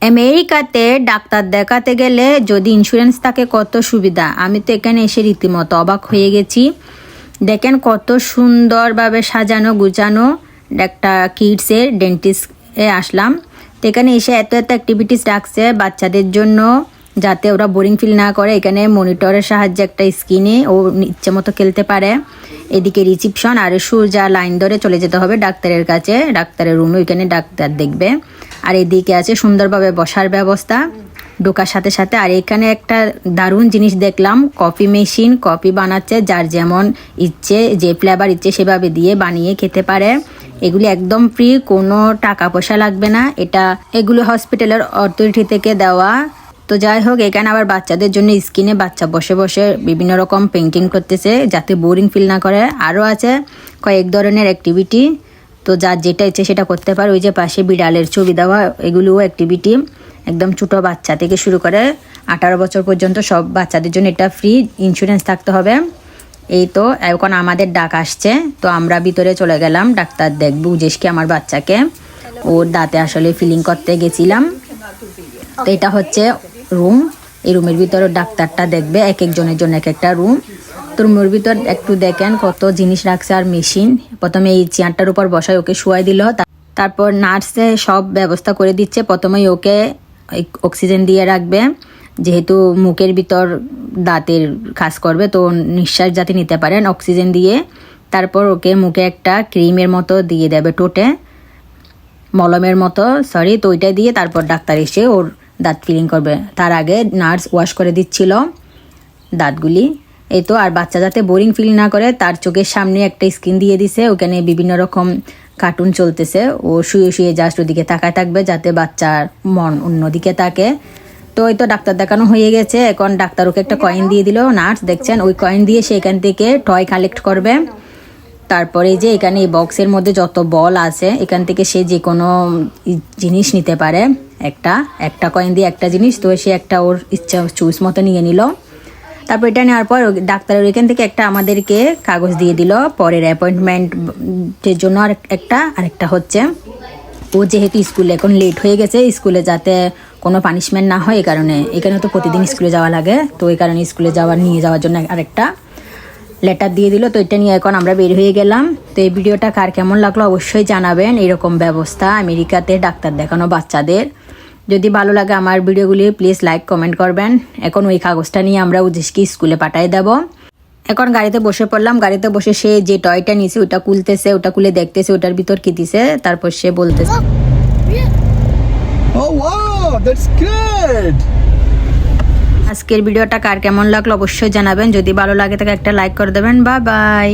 আমেরিকাতে ডাক্তার দেখাতে গেলে যদি ইন্স্যুরেন্স থাকে কত সুবিধা। আমি তো এখানে এসে রীতিমতো অবাক হয়ে গেছি। দেখেন কত সুন্দরভাবে সাজানো গুছানো একটা কিডসের ডেন্টিস্টে আসলাম। তো এখানে এসে এত এত অ্যাক্টিভিটিস রাখছে বাচ্চাদের জন্য, যাতে ওরা বোরিং ফিল না করে। এখানে মনিটরের সাহায্যে একটা স্ক্রিনে ও ইচ্ছে মতো খেলতে পারে। এদিকে রিসিপশন, আর সোজা লাইন ধরে চলে যেতে হবে ডাক্তারের কাছে, ডাক্তারের রুমে, ওইখানে ডাক্তার দেখবে। আর এদিকে আছে সুন্দরভাবে বসার ব্যবস্থা ঢোকার সাথে সাথে। আর এখানে একটা দারুণ জিনিস দেখলাম, কফি মেশিন, কফি বানাচ্ছে, যার যেমন ইচ্ছে, যে ফ্লেভার ইচ্ছে সেভাবে দিয়ে বানিয়ে খেতে পারে। এগুলি একদম ফ্রি, কোনো টাকা পয়সা লাগবে না। এগুলো হসপিটালের অথরিটি থেকে দেওয়া। তো যাই হোক, এখানে আবার বাচ্চাদের জন্য স্ক্রিনে বাচ্চা বসে বসে বিভিন্ন রকম পেন্টিং করতেছে যাতে বোরিং ফিল না করে। আরও আছে কয়েক ধরনের অ্যাক্টিভিটি, তো যার যেটা ইচ্ছে সেটা করতে পারে। ওই যে পাশে বিড়ালের ছবি দেওয়া, এগুলোও অ্যাক্টিভিটি। একদম ছোটো বাচ্চা থেকে শুরু করে 18 বছর পর্যন্ত সব বাচ্চাদের জন্য এটা ফ্রি, ইন্স্যুরেন্স থাকতে হবে। এই তো এখন আমাদের ডাক আসছে, তো আমরা ভিতরে চলে গেলাম ডাক্তার দেখবো উজেশকে, আমার বাচ্চাকে। ওর দাঁতে আসলে ফিলিং করতে গেছিলাম। তো এটা হচ্ছে রুম, এই রুমের ভিতরে ডাক্তারটা দেখবে এক একজনের জন্য এক একটা রুম। তো রুমের ভিতর একটু দেখেন কত জিনিস রাখছে আর মেশিন। প্রথমে এই চেয়ারটার উপর বসায় ওকে শুয়াই দিল, তারপর নার্সে সব ব্যবস্থা করে দিচ্ছে। প্রথমেই ওকে অক্সিজেন দিয়ে রাখবে, যেহেতু মুখের ভিতর দাঁতের কাজ করবে, তো নিঃশ্বাস যাতে নিতে পারেন অক্সিজেন দিয়ে। তারপর ওকে মুখে একটা ক্রিমের মতো দিয়ে দেবে, টোটে মলমের মতো, সরি, তো ওইটা দিয়ে তারপর ডাক্তার এসে ওর দাঁত ফিলিং করবে। তার আগে নার্স ওয়াশ করে দিচ্ছিল দাঁতগুলি। এই তো, আর বাচ্চা যাতে বোরিং ফিল না করে তার চোখের সামনে একটা স্ক্রিন দিয়ে দিছে, ওখানে বিভিন্ন রকম কার্টুন চলতেছে। ও শুয়ে শুয়ে জাস্ট ওদিকে তাকায় থাকবে যাতে বাচ্চার মন অন্যদিকে থাকে। তো এই তো ডাক্তার দেখানো হয়ে গেছে। এখন ডাক্তার ওকে একটা কয়েন দিয়ে দিল, নার্স দেখছেন ওই কয়েন দিয়ে সে এখান থেকে টয় কালেক্ট করবে। তারপরে যে এখানে এই বক্সের মধ্যে যত বল আছে এখান থেকে সে যে কোনো জিনিস নিতে পারে। একটা কয়েন দিয়ে একটা জিনিস, তো সে একটা ওর ইচ্ছা চুজ মতো নিয়ে নিল। তারপর এটা নেওয়ার পর ডাক্তারের এখান থেকে একটা আমাদেরকে কাগজ দিয়ে দিল পরের অ্যাপয়েন্টমেন্টের জন্য। আরেকটা হচ্ছে ও যেহেতু স্কুলে এখন লেট হয়ে গেছে, স্কুলে যাতে কোনো পানিশমেন্ট না হয়, এই কারণে এখানে তো প্রতিদিন স্কুলে যাওয়া লাগে, তো এই কারণে স্কুলে নিয়ে যাওয়ার জন্য আরেকটা লেটার দিয়ে দিল। তো এটা নিয়ে এখন আমরা বের হয়ে গেলাম। তো এই ভিডিওটা কার কেমন লাগলো অবশ্যই জানাবেন। এরকম ব্যবস্থা আমেরিকাতে ডাক্তার দেখানো বাচ্চাদের। যদি ভালো লাগে আমার ভিডিওগুলি প্লিজ লাইক কমেন্ট করবেন। এখন ওই কাগজটা নিয়ে আমরা উজেশকে স্কুলে পাঠিয়ে দেব। এখন গাড়িতে বসে পড়লাম। গাড়িতে বসে সে যে টয়টা নিছে ওটা খুলতেছে, ওটা খুলে দেখতেছে ওটার ভিতর কি দিছে। তারপর সে বলতেছে, আজকের ভিডিওটা কার কেমন লাগলো অবশ্যই জানাবেন। যদি ভালো লাগে তাকে একটা লাইক করে দেবেন। Bye bye.